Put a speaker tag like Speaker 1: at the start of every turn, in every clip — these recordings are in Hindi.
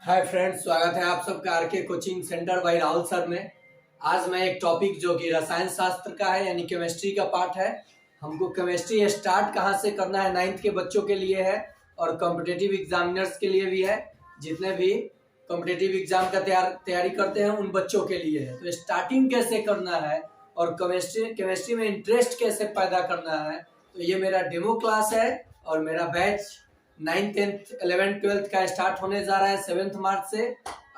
Speaker 1: हाय फ्रेंड्स, स्वागत है आप सबका RK coaching centre by Rahul sir में। आज मैं एक टॉपिक जो कि रसायन शास्त्र का है यानी केमिस्ट्री का पार्ट है। हमको केमिस्ट्री स्टार्ट कहाँ से करना है, 9th के बच्चों के लिए है और कॉम्पिटिटिव एग्जामिनर्स के लिए भी है। जितने भी कॉम्पिटिटिव एग्जाम का तैयारी करते हैं उन बच्चों के लिए है। तो स्टार्टिंग कैसे करना है और केमिस्ट्री में इंटरेस्ट कैसे पैदा करना है, तो ये मेरा डेमो क्लास है और मेरा batch 9th 10th 11th 12th का स्टार्ट होने जा रहा है 7 मार्च से।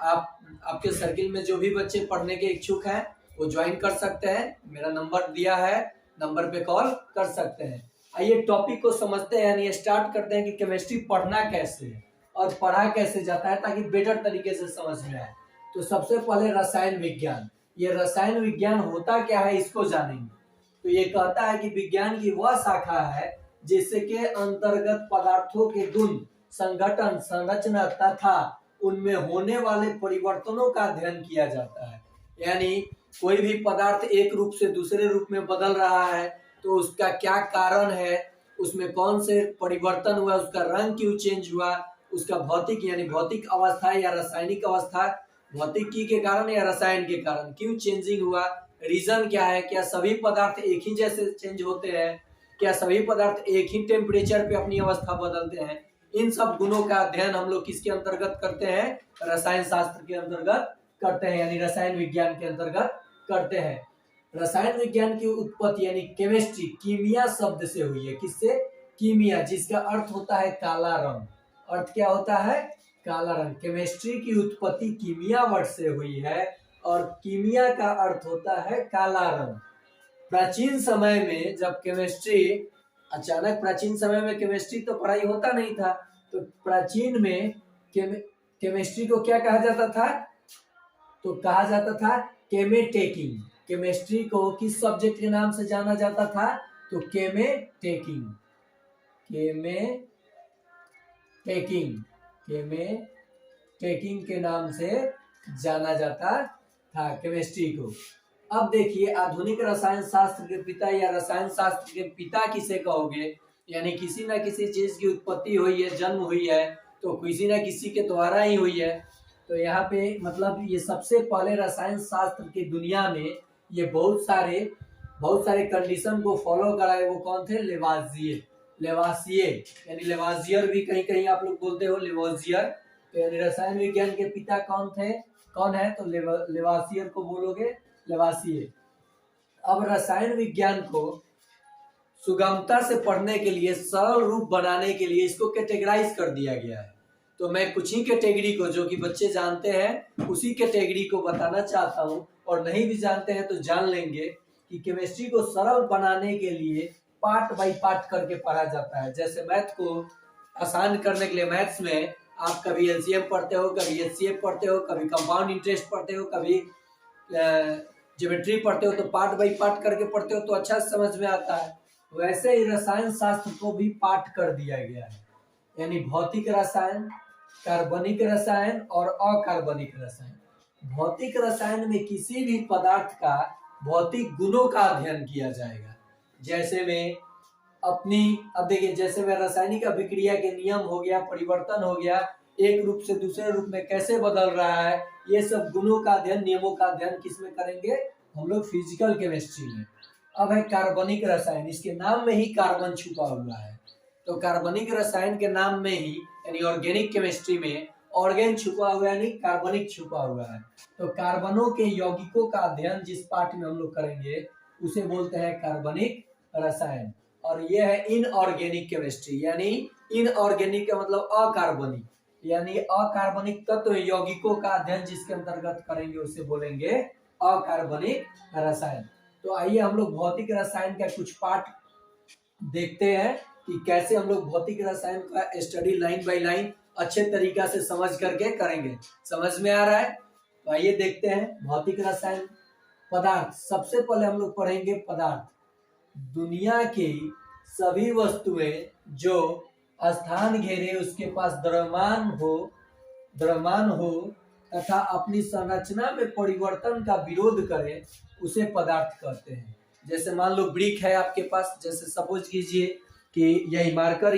Speaker 1: आपके सर्किल में जो भी बच्चे पढ़ने के इच्छुक हैं वो ज्वाइन कर सकते हैं। मेरा नंबर दिया है, नंबर पे कॉल कर सकते हैं। आइए टॉपिक को समझते हैं यानी स्टार्ट करते हैं कि केमिस्ट्री पढ़ना कैसे है और पढ़ा कैसे जाता है ताकि बेटर तरीके से समझ में आए। तो सबसे पहले रसायन विज्ञान, ये रसायन विज्ञान होता क्या है इसको जानेंगे। तो ये कहता है कि विज्ञान की वह शाखा है जिसके अंतर्गत पदार्थों के गुण, संगठन, संरचना तथा उनमें होने वाले परिवर्तनों का अध्ययन किया जाता है। यानी कोई भी पदार्थ एक रूप से दूसरे रूप में बदल रहा है तो उसका क्या कारण है, उसमें कौन से परिवर्तन हुआ, उसका रंग क्यों चेंज हुआ, उसका भौतिक यानी भौतिक अवस्था या रासायनिक अवस्था, भौतिकी के कारण या रसायन के कारण क्यों चेंजिंग हुआ, रीजन क्या है, क्या सभी पदार्थ एक ही जैसे चेंज होते हैं, क्या सभी पदार्थ एक ही टेम्परेचर पे अपनी अवस्था बदलते हैं। इन सब गुणों का अध्ययन हम लोग किसके अंतर्गत करते हैं, रसायन शास्त्र के अंतर्गत करते हैं यानी रसायन विज्ञान के अंतर्गत करते हैं। रसायन विज्ञान की उत्पत्ति यानी केमिस्ट्री कीमिया शब्द से हुई है। किससे? कीमिया, जिसका अर्थ होता है काला रंग। अर्थ क्या होता है? काला रंग। केमिस्ट्री की उत्पत्ति कीमिया वर्ड से हुई है और कीमिया का अर्थ होता है काला रंग। प्राचीन समय में जब प्राचीन समय में केमिस्ट्री तो पढ़ाई होता नहीं था, तो प्राचीन में केमिस्ट्री को क्या कहा जाता था? तो कहा जाता था केमेटेकिंग। केमिस्ट्री को किस सब्जेक्ट के नाम से जाना जाता था? तो केमेटेकिंग के नाम से जाना जाता था केमिस्ट्री को। अब देखिए, आधुनिक रसायन शास्त्र के पिता या रसायन शास्त्र के पिता किसे कहोगे, यानी किसी ना किसी चीज की उत्पत्ति हुई है, जन्म हुई है तो किसी ना किसी के द्वारा ही हुई है। तो यहाँ पे मतलब ये सबसे पहले रसायन शास्त्र की दुनिया में ये बहुत सारे कंडीशन को फॉलो कराए। वो कौन थे? लेवासिए यानी लेवाजियर भी कहीं कहीं आप लोग बोलते हो, लेवाजियर। तो यानी रसायन विज्ञान के पिता कौन है? तो लेवासियर को बोलोगे, लेवासिए। अब रसायन विज्ञान को सुगमता से पढ़ने के लिए, सरल रूप बनाने के लिए इसको कैटेगराइज कर दिया गया है। तो मैं कुछ ही कैटेगरी को, जो कि बच्चे जानते हैं उसी कैटेगरी को बताना चाहता हूं, और नहीं भी जानते हैं तो जान लेंगे कि केमिस्ट्री को सरल बनाने के लिए पार्ट बाय पार्ट करके पढ़ा जाता है। जैसे मैथ को आसान करने के लिए, मैथ्स में आप कभी एलसीएम पढ़ते हो, कभी एचसीएफ पढ़ते हो, कभी कंपाउंड इंटरेस्ट पढ़ते हो, कभी ज्योमेट्री पढ़ते हो, तो पार्ट बाय पार्ट करके पढ़ते हो तो अच्छा समझ में आता है। वैसे ही रसायन शास्त्र को भी पार्ट कर दिया गया है, यानी भौतिक रसायन, कार्बनिक रसायन और अकार्बनिक रसायन। भौतिक रसायन में किसी भी पदार्थ का भौतिक गुणों का अध्ययन किया जाएगा। जैसे में अब देखिए, जैसे में रासायनिक अभिक्रिया के नियम हो गया, परिवर्तन हो गया, एक रूप से दूसरे रूप में कैसे बदल रहा है, ये सब गुणों का अध्ययन, नियमों का अध्ययन किस में करेंगे हम लोग? फिजिकल केमिस्ट्री में। अब है कार्बनिक रसायन, इसके नाम में ही कार्बन छुपा हुआ है। तो कार्बनिक रसायन के नाम में ही यानी ऑर्गेनिक केमिस्ट्री में ऑर्गेन छुपा हुआ है, यानी कार्बनिक छुपा हुआ है। तो कार्बनों के यौगिकों का अध्ययन जिस पार्ट में हम लोग करेंगे उसे बोलते हैं कार्बनिक रसायन। और यह है इनऑर्गेनिक केमिस्ट्री, यानी इनऑर्गेनिक का मतलब अकार्बनिक, यानी अकार्बनिक तत्व यौगिकों का अध्ययन जिसके अंतर्गत करेंगे उसे बोलेंगे अकार्बनिक रसायन। तो आइए हम लोग भौतिक रसायन का कुछ पार्ट देखते हैं कि कैसे हम लोग भौतिक रसायन का स्टडी लाइन बाय लाइन अच्छे तरीका से समझ करके करेंगे। समझ में आ रहा है? तो आइए देखते हैं भौतिक रसायन। पदार्थ, सबसे पहले हम लोग पढ़ेंगे पदार्थ। दुनिया की सभी वस्तुएं जो स्थान घेरे, उसके पास द्रव्यमान हो तथा अपनी संरचना में परिवर्तन का विरोध करे, उसे पदार्थ कहते हैं। जैसे मान लो ब्रिक है आपके पास, जैसे सपोज कीजिए कि यही मार्कर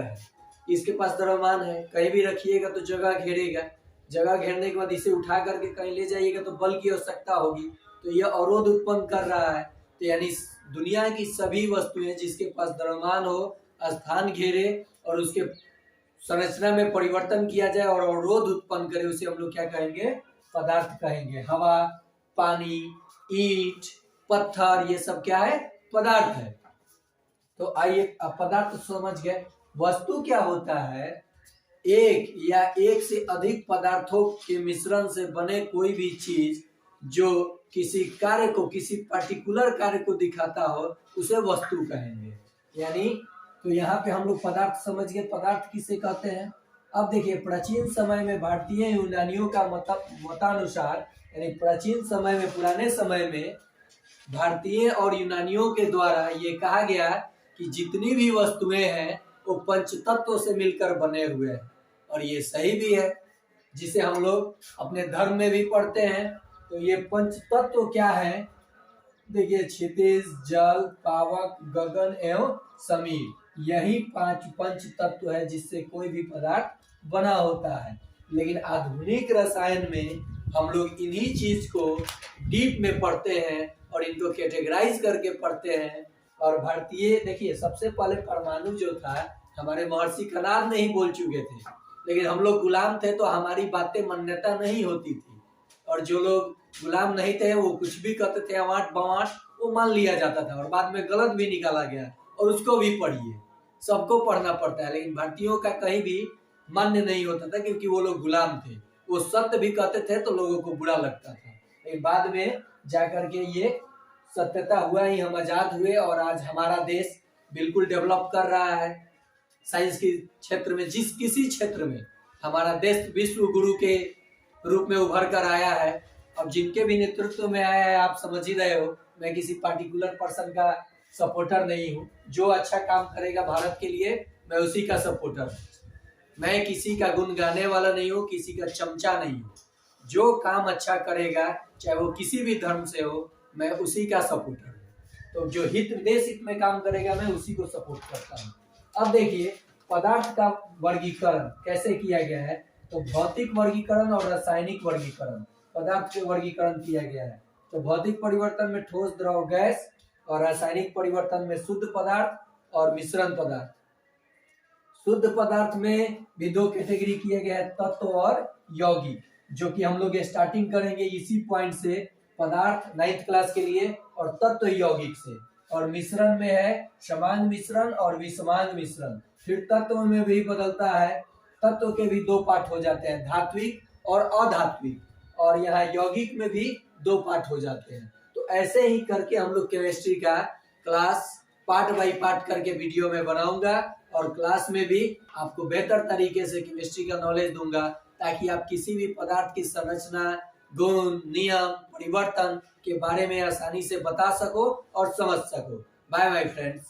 Speaker 1: है, इसके पास द्रव्यमान है, कहीं भी रखिएगा तो जगह घेरेगा, जगह घेरने के बाद इसे उठा करके कहीं ले जाइएगा तो बल की आवश्यकता होगी, तो यह अवरोध उत्पन्न कर रहा है। तो यानी दुनिया की सभी वस्तुएं जिसके पास द्रव्यमान हो, स्थान घेरे और उसके संरचना में परिवर्तन किया जाए और अवरोध उत्पन्न करे, उसे हम लोग क्या कहेंगे? पदार्थ कहेंगे। हवा, पानी, ईंट, पत्थर, ये सब क्या है? पदार्थ है। तो आइए अब पदार्थ समझ गए। वस्तु क्या होता है? एक या एक से अधिक पदार्थों के मिश्रण से बने कोई भी चीज जो किसी कार्य को, किसी पर्टिकुलर कार्य को दिखाता हो, उसे वस्तु कहेंगे। यानी तो यहाँ पे हम लोग पदार्थ समझ गए। पदार्थ किसे कहते हैं? अब देखिए, प्राचीन समय में भारतीय यूनानियों का मतानुसार, यानी प्राचीन समय में, पुराने समय में भारतीय और यूनानियों के द्वारा ये कहा गया कि जितनी भी वस्तुएं हैं वो पंचतत्व से मिलकर बने हुए हैं, और ये सही भी है, जिसे हम लोग अपने धर्म में भी पढ़ते हैं। तो ये पंचतत्व क्या है? देखिए, क्षितिज, जल, पावक, गगन एवं समीर, यही 5 पंच तत्व है जिससे कोई भी पदार्थ बना होता है। लेकिन आधुनिक रसायन में हम लोग इन्हीं चीज को डीप में पढ़ते हैं और इनको कैटेगराइज करके पढ़ते हैं। और भारतीय, देखिए, सबसे पहले परमाणु जो था हमारे महर्षि कनाद ने ही बोल चुके थे, लेकिन हम लोग गुलाम थे तो हमारी बातें मान्यता नहीं होती थी, और जो लोग गुलाम नहीं थे वो कुछ भी कहते थे, अवाट बवाट, वो मान लिया जाता था और बाद में गलत भी निकाला गया, और उसको भी पढ़िए, सबको पढ़ना पड़ता है। लेकिन भारतीयों का कहीं भी मान्य नहीं होता था, क्योंकि वो लोग गुलाम थे। वो सत्य भी कहते थे तो लोगों को बुरा लगता था। लेकिन बाद में जाकर के ये सत्यता हुआ ही, हम आजाद हुए और आज हमारा देश बिल्कुल डेवलप कर रहा है साइंस के क्षेत्र में। जिस किसी क्षेत्र में हमारा देश विश्व गुरु के रूप में उभर कर आया है। अब जिनके भी नेतृत्व में आया है, आप समझ ही रहे हो, मैं किसी पार्टिकुलर पर्सन का सपोर्टर नहीं हूँ। जो अच्छा काम करेगा भारत के लिए, मैं उसी का सपोर्टर हूँ। मैं किसी का गुण गाने वाला नहीं हूँ, किसी का चमचा नहीं हूँ। जो काम अच्छा करेगा, चाहे वो किसी भी धर्म से हो, मैं उसी का सपोर्टर हूँ। तो जो हित देश हित में काम करेगा, मैं उसी को सपोर्ट करता हूँ। अब देखिए, पदार्थ का वर्गीकरण कैसे किया गया है। तो भौतिक वर्गीकरण और रासायनिक वर्गीकरण, पदार्थ के वर्गीकरण किया गया है। तो भौतिक परिवर्तन में ठोस, द्रव, गैस, और रासायनिक परिवर्तन में शुद्ध पदार्थ और मिश्रण पदार्थ। शुद्ध पदार्थ में भी 2 कैटेगरी किए गए हैं, तत्व और यौगिक, जो कि हम लोग स्टार्टिंग करेंगे इसी पॉइंट से, पदार्थ 9th क्लास के लिए, और तत्व यौगिक से। और मिश्रण में है समांग मिश्रण और विषमांग मिश्रण। फिर तत्व में भी बदलता है, तत्व के भी 2 पार्ट हो जाते हैं, धात्विक और अधात्विक, और यहाँ यौगिक में भी 2 पार्ट हो जाते हैं। तो ऐसे ही करके हम लोग केमिस्ट्री का क्लास पार्ट बाय पार्ट करके वीडियो में बनाऊंगा, और क्लास में भी आपको बेहतर तरीके से केमिस्ट्री का नॉलेज दूंगा, ताकि आप किसी भी पदार्थ की संरचना, गुण, नियम, परिवर्तन के बारे में आसानी से बता सको और समझ सको। Bye bye friends.